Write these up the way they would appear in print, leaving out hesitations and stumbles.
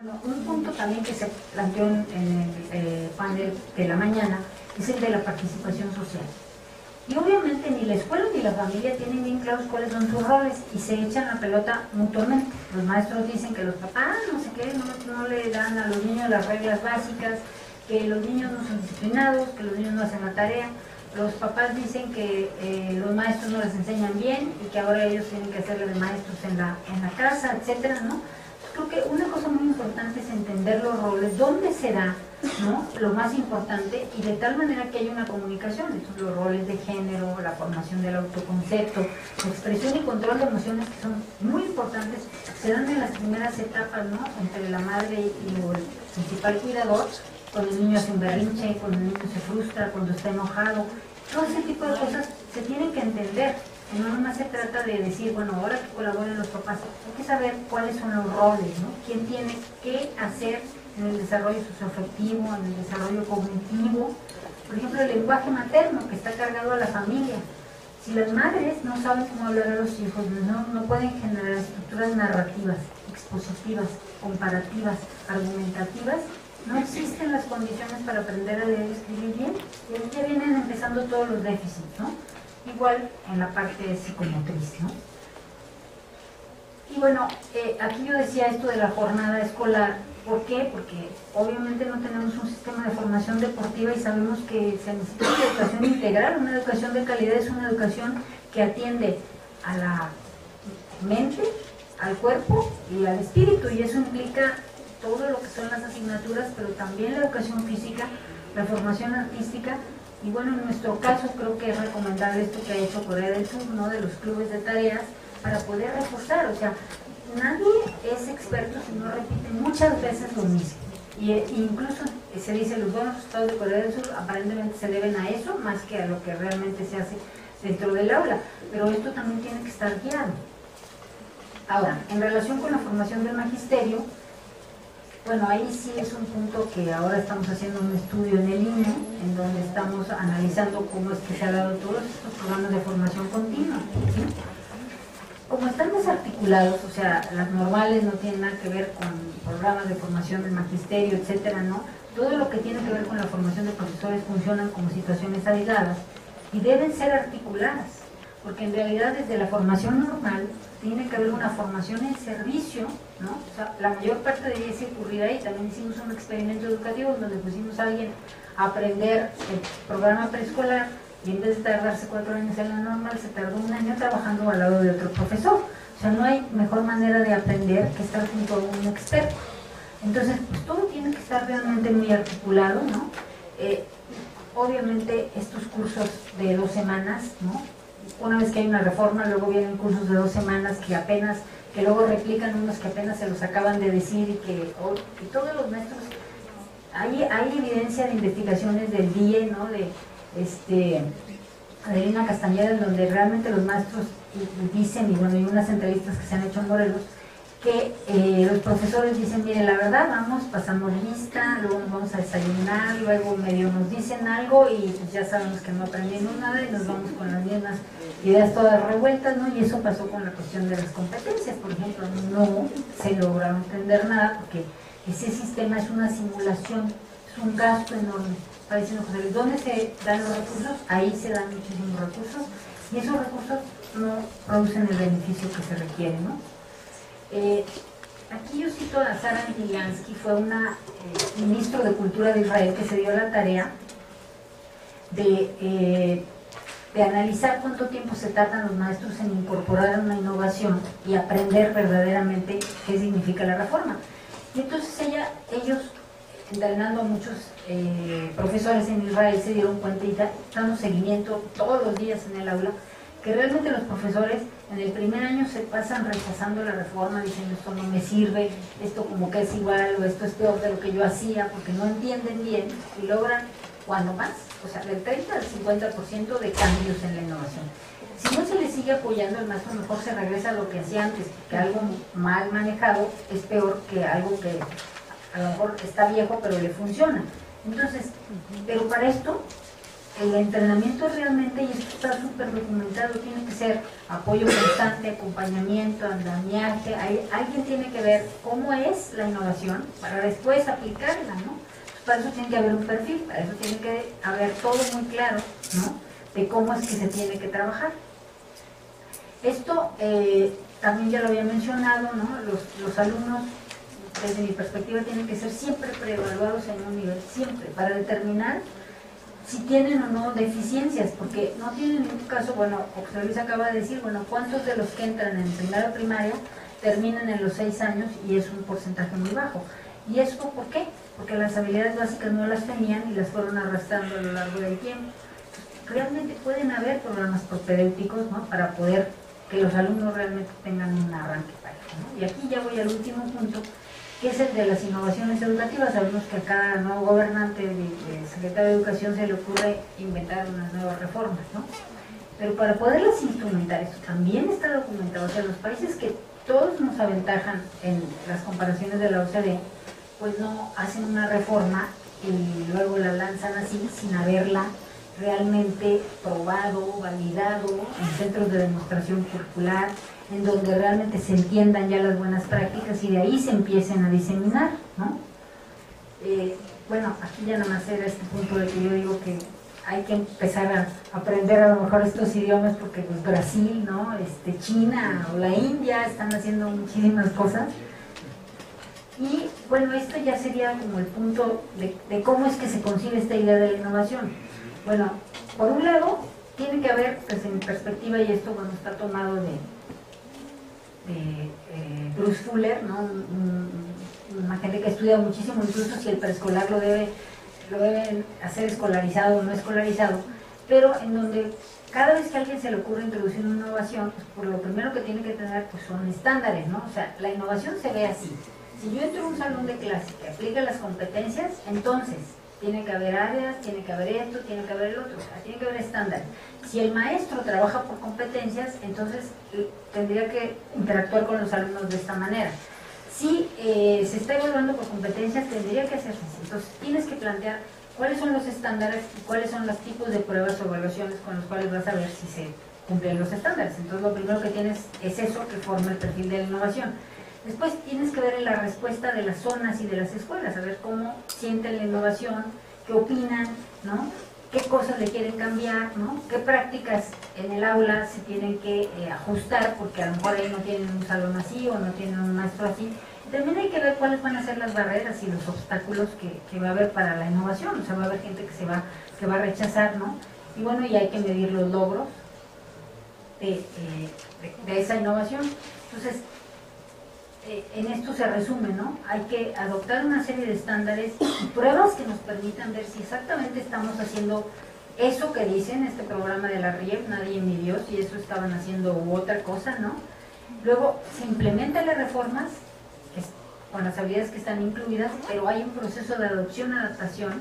Un punto también que se planteó en el panel de la mañana es el de la participación social. Y obviamente ni la escuela ni la familia tienen bien claros cuáles son sus roles y se echan la pelota mutuamente. Los maestros dicen que los papás no sé qué, no le dan a los niños las reglas básicas, que los niños no son disciplinados, que los niños no hacen la tarea. Los papás dicen que los maestros no les enseñan bien y que ahora ellos tienen que hacerle de maestros en la casa, etcétera, ¿no? Creo que una cosa muy importante es entender los roles, dónde se da, ¿no?, lo más importante, y de tal manera que haya una comunicación. Entonces, los roles de género, la formación del autoconcepto, la expresión y control de emociones, que son muy importantes, se dan en las primeras etapas, ¿no?, entre la madre y el principal cuidador. Cuando el niño hace un berrinche, cuando el niño se frustra, cuando está enojado, todo ese tipo de cosas se tienen que entender. No nomás se trata de decir, bueno, ahora que colaboren los papás, hay que saber cuáles son los roles, ¿no? Quién tiene qué hacer en el desarrollo socioafectivo, en el desarrollo cognitivo. Por ejemplo, el lenguaje materno, que está cargado a la familia. Si las madres no saben cómo hablar a los hijos, no pueden generar estructuras narrativas, expositivas, comparativas, argumentativas, no existen las condiciones para aprender a leer y escribir bien, y ahí ya vienen empezando todos los déficits, ¿no? Igual en la parte psicomotriz, ¿no? Y bueno, aquí yo decía esto de la jornada escolar. ¿Por qué? Porque obviamente no tenemos un sistema de formación deportiva y sabemos que se necesita una educación integral. Una educación de calidad es una educación que atiende a la mente, al cuerpo y al espíritu, y eso implica todo lo que son las asignaturas, pero también la educación física, la formación artística. Y bueno, en nuestro caso creo que es recomendable esto que ha hecho Corea del Sur, ¿no?, de los clubes de tareas, para poder reforzar. O sea, nadie es experto si no repite muchas veces lo mismo. Y incluso se dice los buenos resultados de Corea del Sur aparentemente se deben a eso, más que a lo que realmente se hace dentro del aula. Pero esto también tiene que estar guiado. Ahora, en relación con la formación del magisterio, bueno, ahí sí es un punto que ahora estamos haciendo un estudio en el INE, en donde estamos analizando cómo es que se han dado todos estos programas de formación continua, ¿sí? Como están desarticulados, o sea, las normales no tienen nada que ver con programas de formación del magisterio, etcétera, ¿no? Todo lo que tiene que ver con la formación de profesores funcionan como situaciones aisladas y deben ser articuladas, porque en realidad desde la formación normal tiene que haber una formación en servicio, ¿no? O sea, la mayor parte de ella se ocurrirá, y también hicimos un experimento educativo en donde pusimos a alguien a aprender el programa preescolar, y en vez de tardarse 4 años en la normal, se tardó 1 año trabajando al lado de otro profesor. O sea, no hay mejor manera de aprender que estar junto a un experto. Entonces, pues todo tiene que estar realmente muy articulado, ¿no? Obviamente estos cursos de 2 semanas, ¿no?, una vez que hay una reforma, luego vienen cursos de 2 semanas que luego replican unos que apenas se los acaban de decir, y todos los maestros, hay evidencia de investigaciones del DIE, ¿no?, de Adelina Castañeda, en donde realmente los maestros dicen, y bueno, hay unas entrevistas que se han hecho en Morelos, que los profesores dicen, mire, la verdad, pasamos lista, luego nos vamos a desayunar, luego medio nos dicen algo y pues ya sabemos que no aprendimos nada y nos vamos con las mismas ideas todas revueltas, ¿no? Y eso pasó con la cuestión de las competencias, por ejemplo, no se lograron entender nada porque ese sistema es una simulación, es un gasto enorme. Está diciendo José Luis, ¿dónde se dan los recursos? Ahí se dan muchísimos recursos y esos recursos no producen el beneficio que se requiere, ¿no? Aquí yo cito a Sara Antilansky, fue una ministro de Cultura de Israel que se dio la tarea de analizar cuánto tiempo se tardan los maestros en incorporar una innovación y aprender verdaderamente qué significa la reforma. Y entonces ellos, entrenando a muchos profesores en Israel, se dieron cuenta y dando seguimiento todos los días en el aula, que realmente los profesores en el primer año se pasan rechazando la reforma, diciendo esto no me sirve, esto como que es igual o esto es peor de lo que yo hacía, porque no entienden bien y logran, cuando más, o sea, del 30 al 50% de cambios en la innovación. Si no se le sigue apoyando, el maestro mejor se regresa a lo que hacía antes, que algo mal manejado es peor que algo que a lo mejor está viejo pero le funciona. Entonces, pero para esto el entrenamiento realmente, y esto está súper documentado, tiene que ser apoyo constante, acompañamiento, andamiaje. Alguien tiene que ver cómo es la innovación para después aplicarla, ¿no? Para eso tiene que haber un perfil, para eso tiene que haber todo muy claro, ¿no? De cómo es que se tiene que trabajar. Esto también ya lo había mencionado, ¿no? Los alumnos, desde mi perspectiva, tienen que ser siempre preevaluados en un nivel, siempre, para determinar si tienen o no deficiencias, porque no tienen en ningún caso, bueno, José Luis acaba de decir, bueno, ¿cuántos de los que entran en primera primaria terminan en los 6 años y es un porcentaje muy bajo? ¿Y eso por qué? Porque las habilidades básicas no las tenían y las fueron arrastrando a lo largo del tiempo. Realmente pueden haber programas propedéuticos, ¿no? Para poder que los alumnos realmente tengan un arranque parejo, ¿no? Y aquí ya voy al último punto, que es el de las innovaciones educativas. Sabemos que a cada nuevo gobernante de secretario de Educación se le ocurre inventar unas nuevas reformas, ¿no? Pero para poderlas instrumentar, esto también está documentado. O sea, los países que todos nos aventajan en las comparaciones de la OCDE, pues no hacen una reforma y luego la lanzan así sin haberla realmente probado, validado en centros de demostración curricular, en donde realmente se entiendan ya las buenas prácticas y de ahí se empiecen a diseminar, ¿no? Bueno, aquí ya nada más era este punto de que yo digo que hay que empezar a aprender a lo mejor estos idiomas, porque pues Brasil, ¿no? China o la India están haciendo muchísimas cosas. Y bueno, esto ya sería como el punto de cómo es que se concibe esta idea de la innovación. Bueno, por un lado, tiene que haber, desde mi perspectiva, y esto bueno, está tomado de Bruce Fuller, ¿no? Una gente que estudia muchísimo, incluso si el preescolar lo debe hacer escolarizado o no escolarizado, pero en donde cada vez que a alguien se le ocurre introducir una innovación, pues por lo primero que tiene que tener pues son estándares, ¿no? O sea, la innovación se ve así. Si yo entro a un salón de clase que aplica las competencias, entonces tiene que haber áreas, tiene que haber esto, tiene que haber el otro, o sea, tiene que haber estándares. Si el maestro trabaja por competencias, entonces tendría que interactuar con los alumnos de esta manera. Si se está evaluando por competencias, tendría que hacerse así. Entonces tienes que plantear cuáles son los estándares y cuáles son los tipos de pruebas o evaluaciones con los cuales vas a ver si se cumplen los estándares. Entonces lo primero que tienes es eso que forma el perfil de la innovación. Después tienes que ver en la respuesta de las zonas y de las escuelas, a ver cómo sienten la innovación, qué opinan, ¿no? Qué cosas le quieren cambiar, ¿no? Qué prácticas en el aula se tienen que ajustar, porque a lo mejor ahí no tienen un salón así o no tienen un maestro así. También hay que ver cuáles van a ser las barreras y los obstáculos que va a haber para la innovación. O sea, va a haber gente que va a rechazar, ¿no? Y bueno, y hay que medir los logros de esa innovación. Entonces, en esto se resume, ¿no? Hay que adoptar una serie de estándares y pruebas que nos permitan ver si exactamente estamos haciendo eso que dicen, este programa de la RIEP, nadie midió si eso estaban haciendo u otra cosa, ¿no? Luego se implementan las reformas con las habilidades que están incluidas, pero hay un proceso de adopción, adaptación,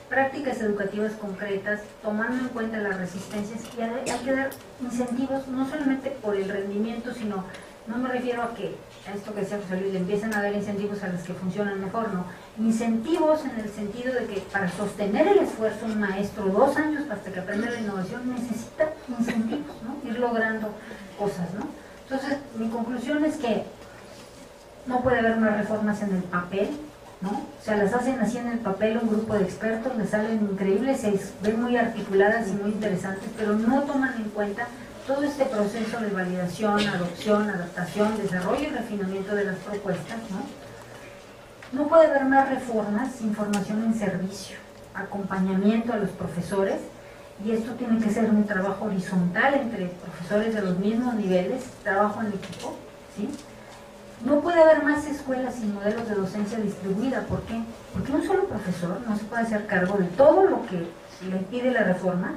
prácticas educativas concretas, tomando en cuenta las resistencias, y hay que dar incentivos, no solamente por el rendimiento, sino, no me refiero a que, a esto que decía José Luis, le empiezan a dar incentivos a los que funcionan mejor, no, incentivos en el sentido de que para sostener el esfuerzo un maestro 2 años hasta que aprenda la innovación necesita incentivos, ¿no? Ir logrando cosas, ¿no? Entonces, mi conclusión es que no puede haber más reformas en el papel, ¿no? O sea, las hacen así en el papel un grupo de expertos, les salen increíbles, se ven muy articuladas y muy interesantes, pero no toman en cuenta todo este proceso de validación, adopción, adaptación, desarrollo y refinamiento de las propuestas, ¿no? No puede haber más reformas sin formación en servicio, acompañamiento a los profesores, y esto tiene que ser un trabajo horizontal entre profesores de los mismos niveles, trabajo en equipo, ¿sí? No puede haber más escuelas sin modelos de docencia distribuida. ¿Por qué? Porque un solo profesor no se puede hacer cargo de todo lo que le pide la reforma,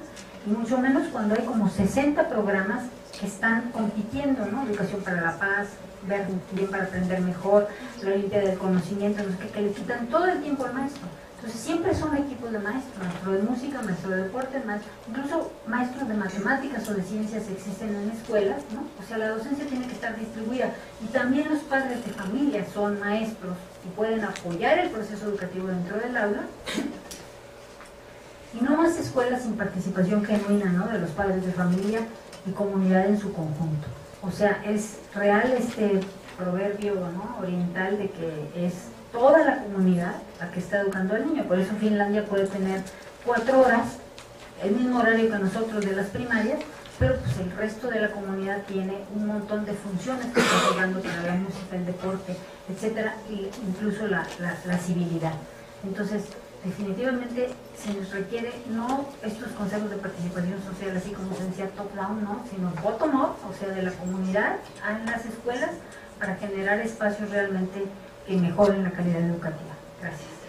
y mucho menos cuando hay como 60 programas que están compitiendo, ¿no? Educación para la paz, ver bien para aprender mejor, la Olimpiada del Conocimiento, los que le quitan todo el tiempo al maestro. Entonces siempre son equipos de maestros, maestro de música, maestro de deporte, incluso maestros de matemáticas o de ciencias existen en escuelas, ¿no? O sea, la docencia tiene que estar distribuida, y también los padres de familia son maestros y pueden apoyar el proceso educativo dentro del aula. y no más escuelas sin participación genuina, ¿no?, de los padres de familia y comunidad en su conjunto. O sea, es real este proverbio, ¿no?, oriental, de que es toda la comunidad la que está educando al niño. Por eso Finlandia puede tener 4 horas, el mismo horario que nosotros de las primarias, pero pues el resto de la comunidad tiene un montón de funciones que están jugando para la música, el deporte, etcétera, e incluso la civilidad. Entonces, definitivamente se nos requiere no estos consejos de participación social, así como se decía top-down, ¿no?, sino bottom-up, o sea, de la comunidad en las escuelas, para generar espacios realmente que mejoren la calidad educativa. Gracias.